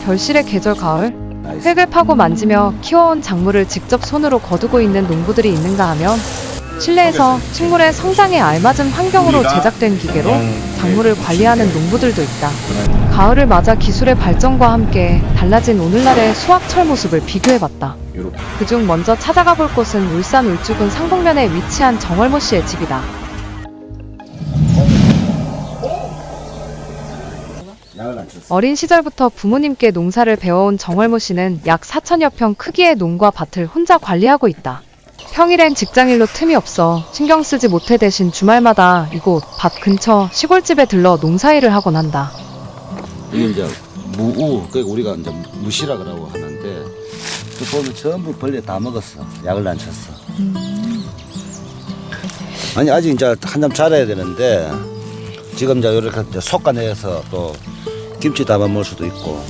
결실의 계절 가을. 나이스. 흙을 파고 만지며 키워온 작물을 직접 손으로 거두고 있는 농부들이 있는가 하면 실내에서 식물의 성장에 알맞은 환경으로 제작된 기계로 작물을 관리하는 농부들도 있다. 가을을 맞아 기술의 발전과 함께 달라진 오늘날의 수확철 모습을 비교해봤다. 요렇게. 그중 먼저 찾아가 볼 곳은 울산 울주군 상봉면에 위치한 정월모 씨의 집이다. 약을 안 쳤어. 어린 시절부터 부모님께 농사를 배워온 정월모 씨는 약 4천여 평 크기의 농과 밭을 혼자 관리하고 있다. 평일엔 직장일로 틈이 없어 신경 쓰지 못해 대신 주말마다 이곳 밭 근처 시골집에 들러 농사일을 하곤 한다. 이게 이제 무우, 그러니까 우리가 이제 무시라 그러고 하는데, 또 보면 전부 벌레 다 먹었어. 약을 안 쳤어. 아니 아직 이제 한참 자라야 되는데 지금 이제 이렇게 이제 솎아내서 또 김치 담아 먹을 수도 있고.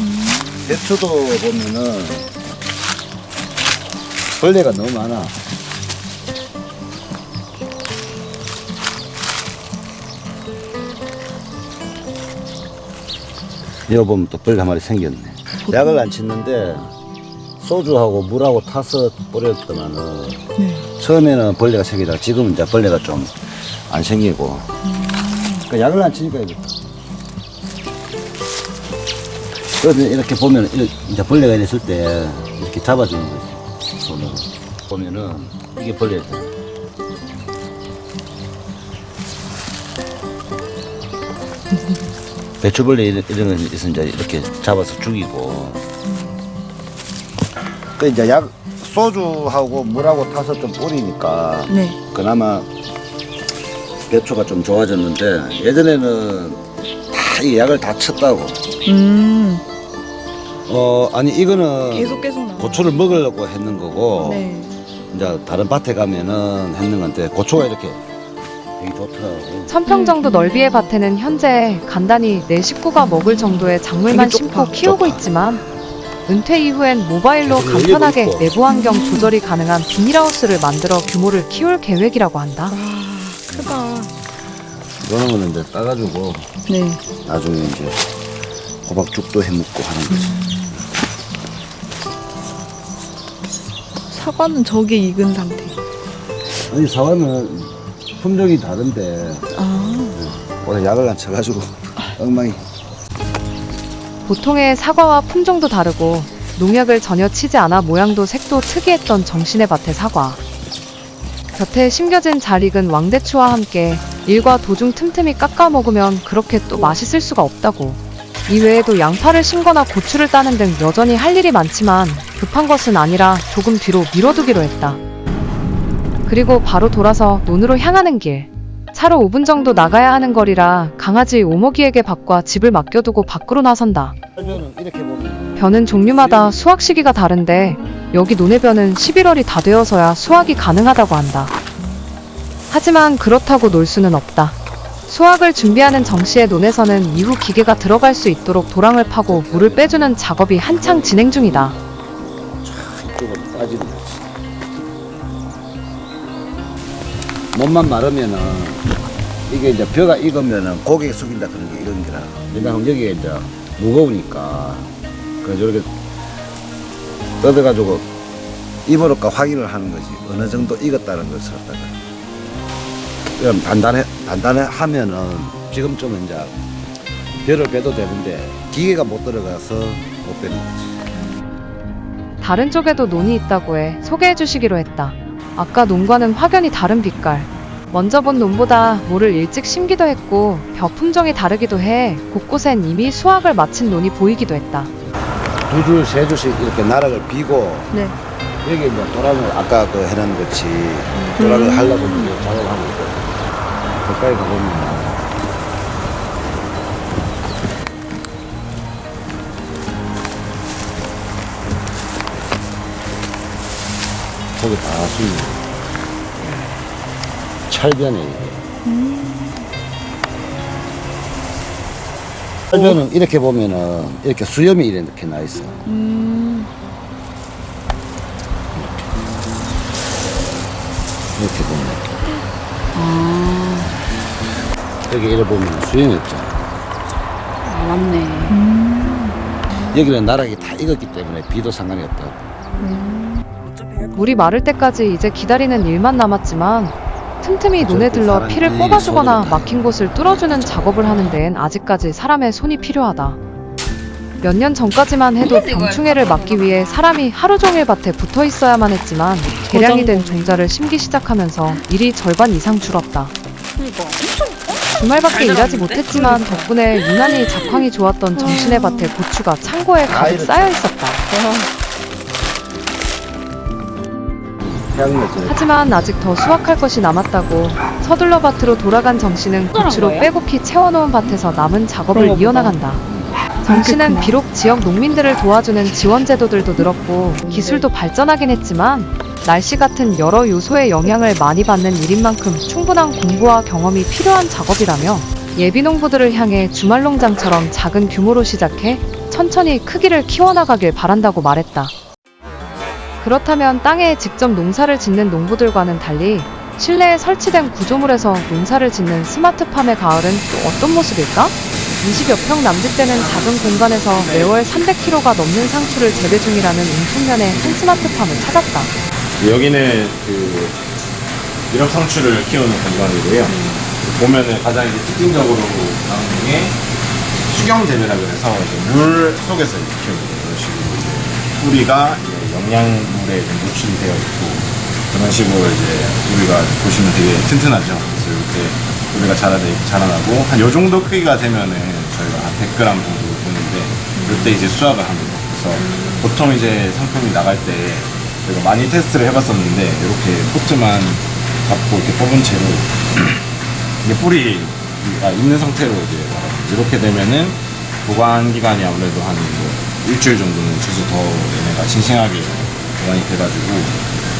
배추도 보면은 벌레가 너무 많아. 이거 보면 또 벌레 한 마리 생겼네. 약을 안 쳤는데 소주하고 물하고 타서 뿌렸더만은 처음에는 벌레가 생기다가 지금은 이제 벌레가 좀 안 생기고. 그러니까 약을 안 치니까 이렇게. 그래서 이렇게 보면 이제 벌레가 있을 때 이렇게 잡아주는 거지, 손으로. 보면은 이게 벌레잖아. 배추벌레 이런 거 있으면 이제 이렇게 잡아서 죽이고. 그 이제 약 소주하고 물하고 타서 좀 뿌리니까 네. 그나마 배추가 좀 좋아졌는데, 예전에는 다 이 약을 다 쳤다고. 아니 이거는 계속 나와. 고추를 먹으려고 했는 거고, 네. 이제 다른 밭에 가면은 했는 건데 고추가 이렇게 되게 좋더라고. 1000평 정도 넓이의 밭에는 현재 간단히 내 식구가 먹을 정도의 작물만 되게 심고 좋다. 키우고 있지만 은퇴 이후엔 모바일로 계속 간편하게 열리고 있고. 내부 환경 조절이 가능한 비닐하우스를 만들어 규모를 키울 계획이라고 한다. 와, 크다. 이거는 거는 이제 따가지고 네. 나중에 이제 호박죽도 해 먹고 하는 거지. 사과는 저게 익은 상태. 아니 사과는 품종이 다른데 아. 올해 약을 안 쳐가지고 엉망이. 보통의 사과와 품종도 다르고 농약을 전혀 치지 않아 모양도 색도 특이했던 정신의 밭의 사과. 곁에 심겨진 잘 익은 왕대추와 함께 일과 도중 틈틈이 깎아 먹으면 그렇게 또 맛있을 수가 없다고. 이외에도 양파를 심거나 고추를 따는 등 여전히 할 일이 많지만 급한 것은 아니라 조금 뒤로 미뤄두기로 했다. 그리고 바로 돌아서 논으로 향하는 길. 차로 5분 정도 나가야 하는 거리라 강아지 오목이에게 밭과 집을 맡겨두고 밖으로 나선다. 벼는 이렇게 보면 벼는 종류마다 수확 시기가 다른데 여기 논의 벼는 11월이 다 되어서야 수확이 가능하다고 한다. 하지만 그렇다고 놀 수는 없다. 수확을 준비하는 정씨의 논에서는 이후 기계가 들어갈 수 있도록 도랑을 파고 물을 빼주는 작업이 한창 진행 중이다. 이쪽으로 빠지는 거지. 몸만 마르면은 이게 이제 벼가 익으면은 고개 숙인다 그런 게 이런 게라. 왜냐면 여기가 이제 무거우니까 그래서 이렇게 뜯어가지고 입으로까 확인을 하는 거지. 어느 정도 익었다는 것을 갖다가. 그럼 단단하면은 지금쯤은 이제 벼를 빼도 되는데 기계가 못 들어가서 못 빼는 거지. 다른 쪽에도 논이 있다고 해 소개해 주시기로 했다. 아까 논과는 확연히 다른 빛깔. 먼저 본 논보다 모를 일찍 심기도 했고 벼 품종이 다르기도 해 곳곳엔 이미 수확을 마친 논이 보이기도 했다. 두 줄, 세 줄씩 이렇게 나락을 비고 네. 여기 이제 도랑을 아까 그 해놓은 것이 도랑을 하려고 이제 작업을 하고 있고 가까이 가보면 거기 다 수입니다. 철변에 이게. 철변은 이렇게 보면은 이렇게 수염이 이렇게 나 있어. 이렇게 보면 여기 이래 보면 수염이 없잖아. 맞네. 여기는 나락이 다 익었기 때문에 비도 상관이 없다고. 물이 마를 때까지 이제 기다리는 일만 남았지만 틈틈이 논에 들러 피를 뽑아주거나 막힌 곳을 뚫어주는 작업을 하는 데엔 아직까지 사람의 손이 필요하다. 몇 년 전까지만 해도 병충해를 막기 위해 사람이 하루 종일 밭에 붙어 있어야만 했지만 개량이 된 종자를 심기 시작하면서 일이 절반 이상 줄었다. 주말밖에 일하지 못했지만 덕분에 유난히 작황이 좋았던 정신의 밭에 고추가 창고에 가득 쌓여 있었다. 하지만 아직 더 수확할 것이 남았다고 서둘러 밭으로 돌아간 정신은 고추로 빼곡히 채워놓은 밭에서 남은 작업을 이어나간다. 정신은 비록 지역 농민들을 도와주는 지원 제도들도 늘었고 기술도 발전하긴 했지만 날씨 같은 여러 요소의 영향을 많이 받는 일인 만큼 충분한 공부와 경험이 필요한 작업이라며 예비 농부들을 향해 주말 농장처럼 작은 규모로 시작해 천천히 크기를 키워나가길 바란다고 말했다. 그렇다면 땅에 직접 농사를 짓는 농부들과는 달리 실내에 설치된 구조물에서 농사를 짓는 스마트팜의 가을은 또 어떤 모습일까? 20여 평 남짓되는 작은 공간에서 매월 300kg가 넘는 상추를 재배 중이라는 인천면의 한 스마트팜을 찾았다. 여기는 그 유럽 상추를 키우는 공간이고요. 보면은 가장 이제 특징적으로 나오는 게 수경 재배라고 해서 이제 물 속에서 이렇게 키우는 이런 식으로 이제 뿌리가 이제 영양물에 노출이 되어 있고 그런 식으로 이제 우리가 보시면 되게 튼튼하죠. 그래서 이렇게 우리가 자라나고 한 요 정도 크기가 되면은 저희가 한 100g 정도 보는데 이때 이제 수확을 합니다. 그래서 보통 이제 상품이 나갈 때 저희가 많이 테스트를 해봤었는데 이렇게 포트만 잡고 이렇게 뽑은 채로 이게 뿌리가 있는 상태로 이제 이렇게 되면은 보관 기간이 아무래도 한 뭐 일주일 정도는 최소 더 얘네가 싱싱하게 보관이 돼가지고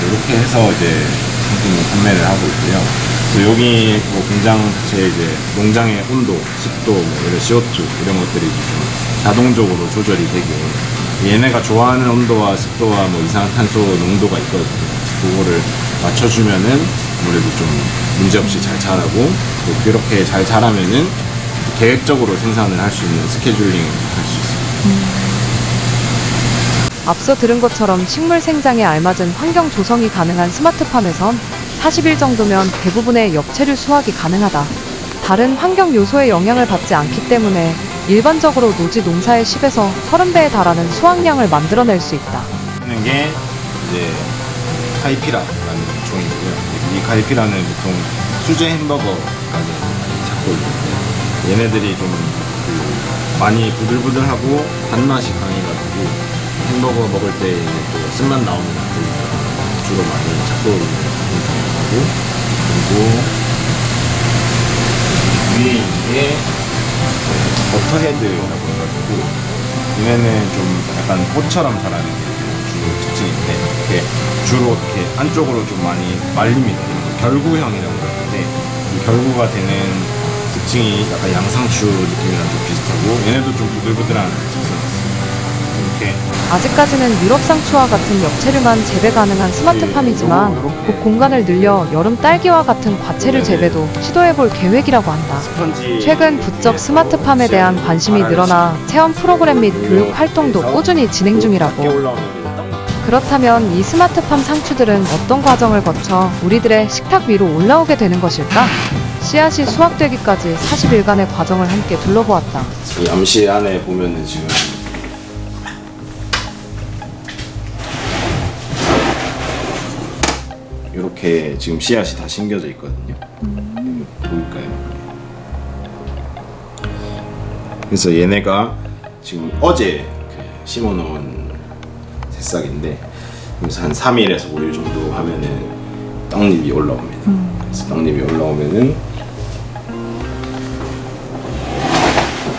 이렇게 해서 이제 상품을 판매를 하고 있고요. 그래서 여기 뭐 공장 자체 이제 농장의 온도, 습도, 뭐 이런 CO2 이런 것들이 좀 자동적으로 조절이 되게 얘네가 좋아하는 온도와 습도와 뭐 이산화탄소 농도가 있거든요. 그거를 맞춰주면은 아무래도 좀 문제없이 잘 자라고 또 그렇게 잘 자라면은 계획적으로 생산을 할 수 있는 스케줄링을 할 수 있습니다. 앞서 들은 것처럼 식물 생장에 알맞은 환경 조성이 가능한 스마트팜에선 40일 정도면 대부분의 엽채류 수확이 가능하다. 다른 환경 요소의 영향을 받지 않기 때문에 일반적으로 노지 농사의 10에서 30배에 달하는 수확량을 만들어낼 수 있다. 하는 게 이제 카이피라라는 종이고요. 이 카이피라는 보통 수제 햄버거 가게 많이 찾고 있는데 얘네들이 좀 그 많이 부들부들하고 단맛이 강해가지고 햄버거 먹을 때 이제 또 쓴맛 나오는 고기가 주로 많이 찾고 있는 종이고 그리고 위에 있는 게 버터헤드라고 해가지고 얘네는 좀 약간 꽃처럼 자라는 게 주로 특징인데 이렇게 주로 이렇게 안쪽으로 좀 많이 말립니다. 결구형이라고 그러는데 이 결구가 되는 특징이 약간 양상추 느낌이랑 좀 비슷하고 얘네도 좀 부들부들한 특성이 있습니다. 이렇게 아직까지는 유럽 상추와 같은 엽채류만 재배 가능한 스마트팜이지만 곧 공간을 늘려 여름 딸기와 같은 과채류 재배도 시도해볼 계획이라고 한다. 최근 부쩍 스마트팜에 대한 관심이 늘어나 체험 프로그램 및 교육 활동도 꾸준히 진행 중이라고. 그렇다면 이 스마트팜 상추들은 어떤 과정을 거쳐 우리들의 식탁 위로 올라오게 되는 것일까? 씨앗이 수확되기까지 40일간의 과정을 함께 둘러보았다. 이 암시 안에 보면은 지금 이렇게 지금 씨앗이 다 심겨져 있거든요. 보일까요? 그래서 얘네가 지금 어제 심어놓은 새싹인데 그래서 한 3일에서 5일 정도 하면은 떡잎이 올라옵니다. 그래서 떡잎이 올라오면은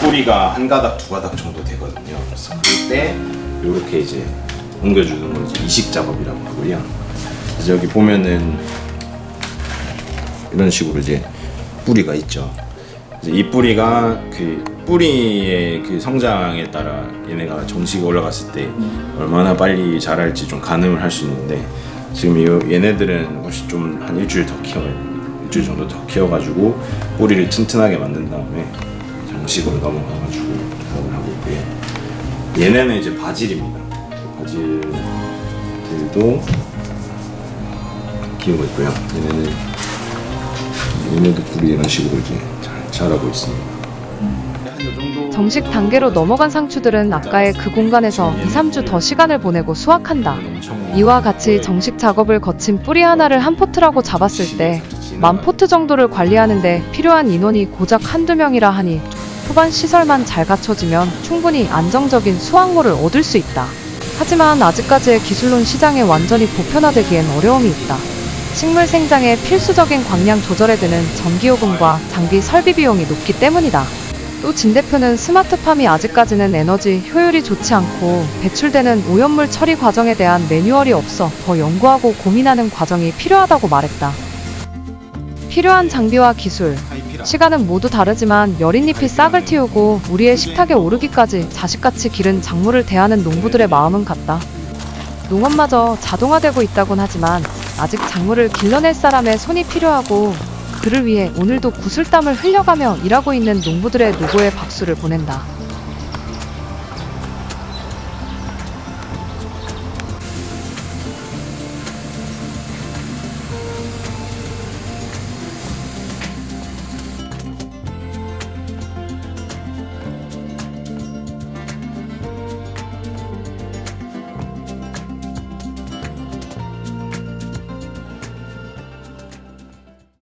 뿌리가 한 가닥 두 가닥 정도 되거든요. 그래서 그때 이렇게 이제 옮겨주는 걸 이제 이식 작업이라고 하고요. 그래서 여기 보면은 이런 식으로 이제 뿌리가 있죠. 이제 이 뿌리가 그 뿌리의 그 성장에 따라 얘네가 정식이 올라갔을 때 얼마나 빨리 자랄지 좀 가늠을 할 수 있는데 지금 얘네들은 혹시 좀 한 일주일 더 키워야 됩니다. 일주일 정도 더 키워가지고 뿌리를 튼튼하게 만든 다음에 정식으로 넘어가가지고 작업을 하고 있고요. 얘네는 이제 바질입니다. 바질들도 키우고 있고요. 얘네도 꿀이 이런 식으로 이제 잘 자라고 있습니다. 정식 단계로 넘어간 상추들은 아까의 그 공간에서 2-3주 더 시간을 보내고 수확한다. 이와 같이 정식 작업을 거친 뿌리 하나를 한 포트라고 잡았을 때 10,000포트 정도를 관리하는데 필요한 인원이 고작 한두 명이라 하니 초반 시설만 잘 갖춰지면 충분히 안정적인 수확물을 얻을 수 있다. 하지만 아직까지의 기술론 시장에 완전히 보편화되기엔 어려움이 있다. 식물 생장에 필수적인 광량 조절에 드는 전기요금과 장비 설비 비용이 높기 때문이다. 또 진 대표는 스마트팜이 아직까지는 에너지 효율이 좋지 않고 배출되는 오염물 처리 과정에 대한 매뉴얼이 없어 더 연구하고 고민하는 과정이 필요하다고 말했다. 필요한 장비와 기술, 시간은 모두 다르지만 여린 잎이 싹을 틔우고 우리의 식탁에 오르기까지 자식같이 기른 작물을 대하는 농부들의 마음은 같다. 농업마저 자동화되고 있다곤 하지만 아직 작물을 길러낼 사람의 손이 필요하고 그를 위해 오늘도 구슬땀을 흘려가며 일하고 있는 농부들의 노고에 박수를 보낸다.